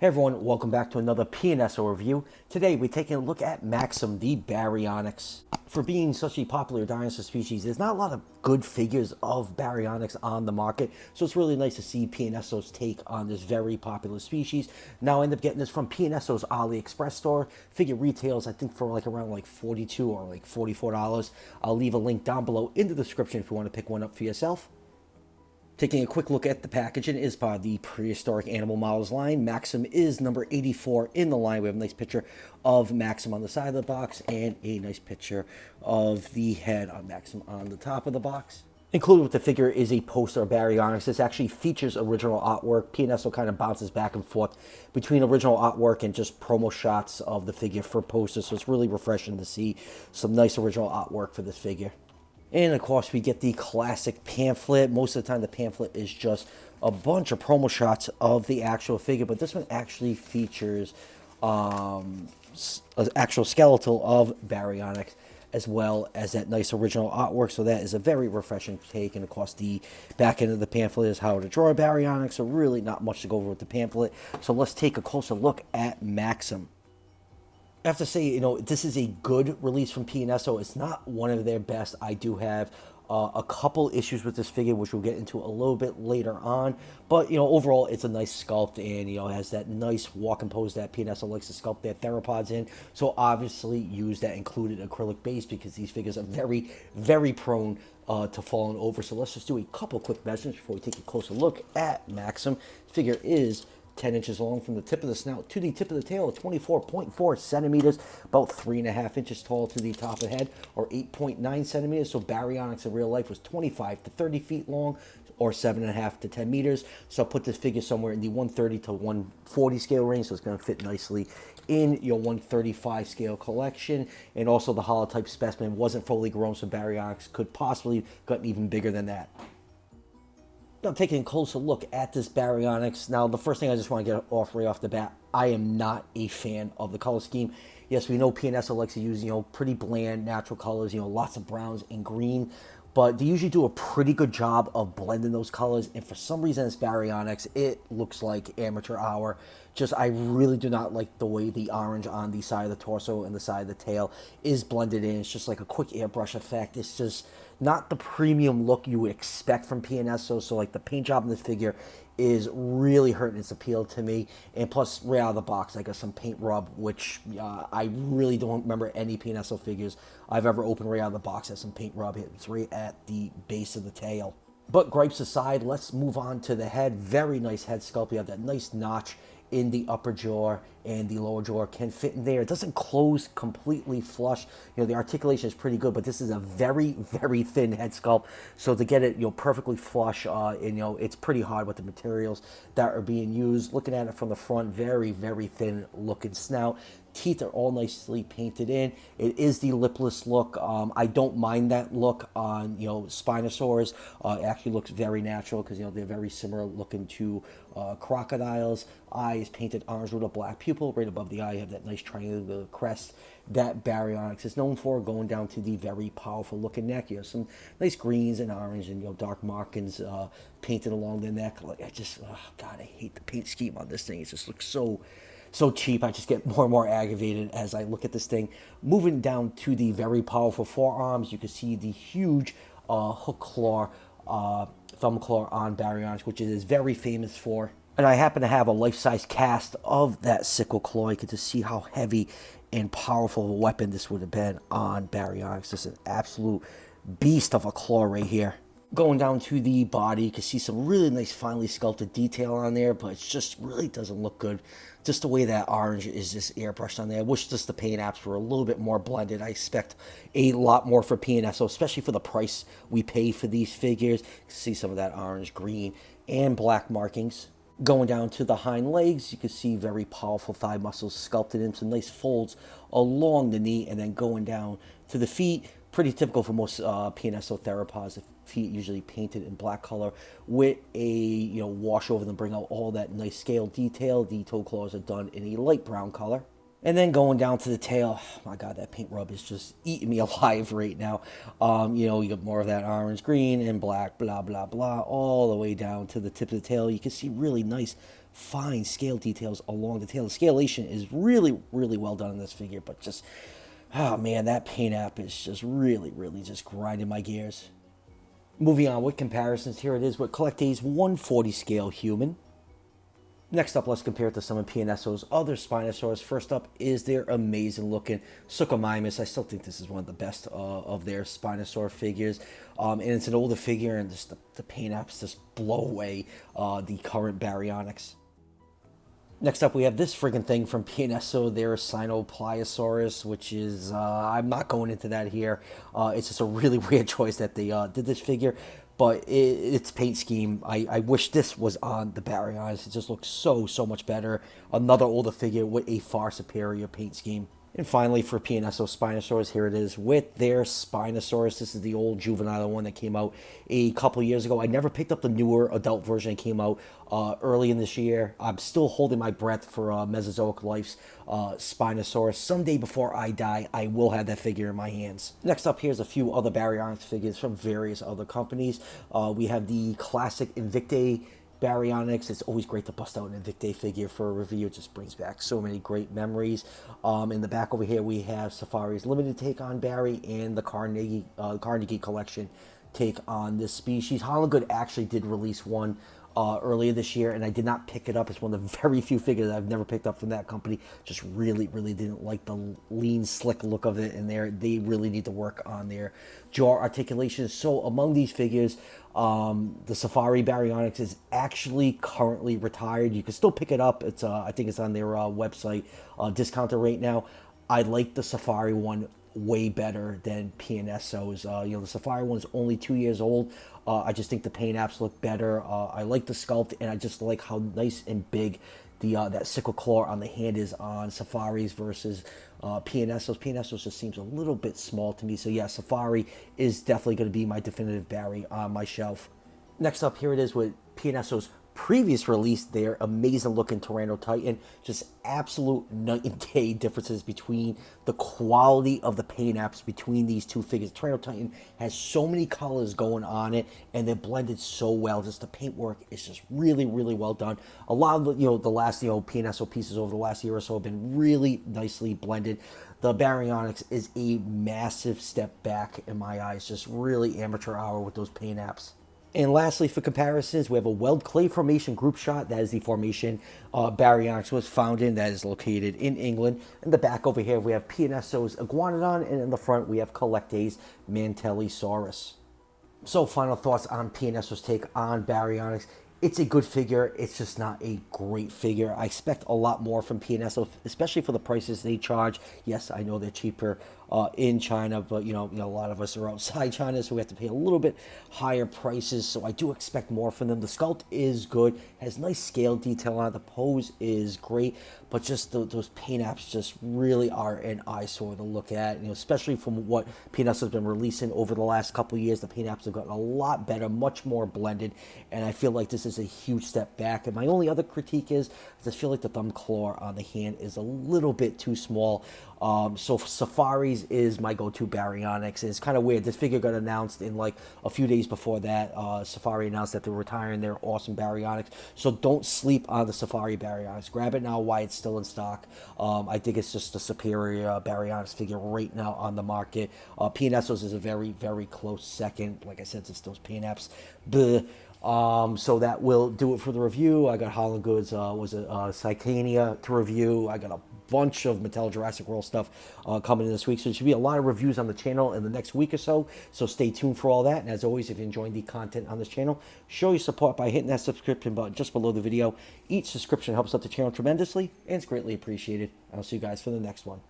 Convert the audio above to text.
Hey everyone, welcome back to another PNSO review. Today we're taking a look at Maxim the Baryonyx. For being such a popular dinosaur species, there's not a lot of good figures of Baryonyx on the market, so it's really nice to see PNSO's take on this very popular species. Now I end up getting this from PNSO's AliExpress store. Figure retails I think for around $42 or $44. I'll leave a link down below in the description if you want to pick one up for yourself. Taking a quick look at the packaging is by the Prehistoric Animal Models line. Maxim is number 84 in the line. We have a nice picture of Maxim on the side of the box and a nice picture of the head on Maxim on the top of the box. Included with the figure is a poster of Baryonyx. This actually features original artwork. PNSO kind of bounces back and forth between original artwork and just promo shots of the figure for posters, so it's really refreshing to see some nice original artwork for this figure. And of course we get the classic pamphlet. Most of the time the pamphlet is just a bunch of promo shots of the actual figure, but this one actually features an actual skeletal of Baryonyx as well as that nice original artwork, so that is a very refreshing take. And of course the back end of the pamphlet is how to draw a Baryonyx, so really not much to go over with the pamphlet. So let's take a closer look at Maxim. I have to say, this is a good release from PNSO. It's not one of their best. I do have a couple issues with this figure, which we'll get into a little bit later on. But, overall, it's a nice sculpt, and, it has that nice walking pose that PNSO likes to sculpt their theropods in. So, obviously, use that included acrylic base because these figures are very, very prone to falling over. So, let's just do a couple quick measurements before we take a closer look at Maxim. This figure is 10 inches long from the tip of the snout to the tip of the tail, 24.4 centimeters, about 3.5 inches tall to the top of the head, or 8.9 centimeters. So Baryonyx in real life was 25 to 30 feet long, or 7.5 to 10 meters. So I'll put this figure somewhere in the 130 to 140 scale range, so it's going to fit nicely in your 135 scale collection. And also the holotype specimen wasn't fully grown, so Baryonyx could possibly gotten even bigger than that. Now, taking a closer look at this Baryonyx. Now, the first thing I just want to get off right off the bat, I am not a fan of the color scheme. Yes, we know PNSO likes to use, pretty bland, natural colors, lots of browns and green, but they usually do a pretty good job of blending those colors, and for some reason, this Baryonyx, it looks like amateur hour. I really do not like the way the orange on the side of the torso and the side of the tail is blended in. It's just like a quick airbrush effect. It's just not the premium look you would expect from PNSO. So the paint job in this figure is really hurting its appeal to me. And plus, right out of the box, I got some paint rub, which I really don't remember any PNSO figures I've ever opened right out of the box that some paint rub hit. It's right at the base of the tail. But gripes aside, let's move on to the head. Very nice head sculpt. You have that nice notch in the upper jaw, and the lower jaw can fit in there. It doesn't close completely flush. The articulation is pretty good, but this is a very, very thin head sculpt. So to get it, perfectly flush, and it's pretty hard with the materials that are being used. Looking at it from the front, very, very thin looking snout. Teeth are all nicely painted in. It is the lipless look. I don't mind that look on, Spinosaurs. It actually looks very natural because, they're very similar looking to crocodiles. Eyes painted orange with a black pupil. Right above the eye, you have that nice triangular crest that Baryonyx is known for, going down to the very powerful looking neck. You have some nice greens and orange and, dark markings painted along the neck. God, I hate the paint scheme on this thing. It just looks so cheap. I just get more and more aggravated as I look at this thing. Moving down to the very powerful forearms, you can see the huge hook claw, thumb claw on Baryonyx, which it is very famous for. And I happen to have a life-size cast of that sickle claw. You can just see how heavy and powerful a weapon this would have been on Baryonyx. This is an absolute beast of a claw right here. Going down to the body, you can see some really nice finely sculpted detail on there, but it just really doesn't look good. Just the way that orange is just airbrushed on there. I wish just the paint apps were a little bit more blended. I expect a lot more for PNSO, especially for the price we pay for these figures. You can see some of that orange, green, and black markings. Going down to the hind legs, you can see very powerful thigh muscles sculpted in some nice folds along the knee, and then going down to the feet. Pretty typical for most PNSO theropods. The feet usually painted in black color with a wash over them, bring out all that nice scale detail. The toe claws are done in a light brown color. And then going down to the tail, oh my God, that paint rub is just eating me alive right now. You know, you get more of that orange, green, and black, blah, blah, blah, all the way down to the tip of the tail. You can see really nice, fine scale details along the tail. The scalation is really, really well done in this figure, but just, oh man, that paint app is just really, really just grinding my gears. Moving on with comparisons, here it is with Collecta's 140 scale human. Next up, let's compare it to some of PNSO's other Spinosaurs. First up is their amazing looking Suchomimus. I still think this is one of the best of their Spinosaur figures. And it's an older figure, and just the paint apps just blow away the current Baryonyx. Next up, we have this friggin' thing from PNSO, their Sinopliosaurus, which is, I'm not going into that here. It's just a really weird choice that they did this figure. But its paint scheme, I wish this was on the Baryonyx. It just looks so, so much better. Another older figure with a far superior paint scheme. And finally, for PNSO Spinosaurs, here it is with their Spinosaurus. This is the old juvenile one that came out a couple years ago. I never picked up the newer adult version that came out early in this year. I'm still holding my breath for Mesozoic Life's Spinosaurus. Someday before I die, I will have that figure in my hands. Next up, here's a few other Baryonyx figures from various other companies. We have the classic Invicta Baryonyx. It's always great to bust out an Invicta figure for a review. It just brings back so many great memories. In the back over here, we have Safari's limited take on Bary and the Carnegie Collection take on this species. Holland Good actually did release one earlier this year, and I did not pick it up. It's one of the very few figures I've never picked up from that company. Just really, really didn't like the lean, slick look of it, and they really need to work on their jaw articulation. So among these figures, the Safari Baryonyx is actually currently retired. You can still pick it up. It's I think it's on their website discounted right now. I like the Safari one way better than PNSO's. You know, the Safari one's only 2 years old. I just think the paint apps look better. I like the sculpt, and I just like how nice and big the that sickle claw on the hand is on Safari's versus PNSO's. PNSO's just seems a little bit small to me. So yeah, Safari is definitely going to be my definitive Bary on my shelf. Next up, here it is with PNSO's previous release, their amazing looking Tyranno Titan. Just absolute night and day differences between the quality of the paint apps between these two figures. Tyranno Titan has so many colors going on it, and they're blended so well. Just the paint work is just really, really well done. A lot of the, the last, PNSO pieces over the last year or so have been really nicely blended. The Baryonyx is a massive step back in my eyes. Just really amateur hour with those paint apps. And lastly, for comparisons, we have a weld clay formation group shot. That is the formation Baryonyx was found in. That is located in England. In the back over here, we have PNSO's Iguanodon, and in the front, we have Collecta's Mantellisaurus. So, final thoughts on PNSO's take on Baryonyx. It's a good figure. It's just not a great figure. I expect a lot more from PNSO, especially for the prices they charge. Yes, I know they're cheaper in China, but a lot of us are outside China, so we have to pay a little bit higher prices. So I do expect more from them. The sculpt is good, has nice scale detail on it. The pose is great, but just those paint apps just really are an eyesore to look at. Especially from what PNSO has been releasing over the last couple of years, the paint apps have gotten a lot better, much more blended, and I feel like this is a huge step back. And my only other critique is I feel like the thumb claw on the hand is a little bit too small. So Safari's is my go-to Baryonyx. It's kind of weird. This figure got announced in like a few days before that. Safari announced that they're retiring their awesome Baryonyx. So don't sleep on the Safari Baryonyx. Grab it now while it's still in stock. I think it's just a superior Baryonyx figure right now on the market. PNSO's is a very, very close second. Like I said, it's those paint apps. Bleh. So that will do it for the review. I got Holland Goods, Cycania to review. I got a bunch of Mattel Jurassic World stuff coming in this week. So there should be a lot of reviews on the channel in the next week or so. So stay tuned for all that. And as always, if you're enjoying the content on this channel, show your support by hitting that subscription button just below the video. Each subscription helps out the channel tremendously and it's greatly appreciated. I'll see you guys for the next one.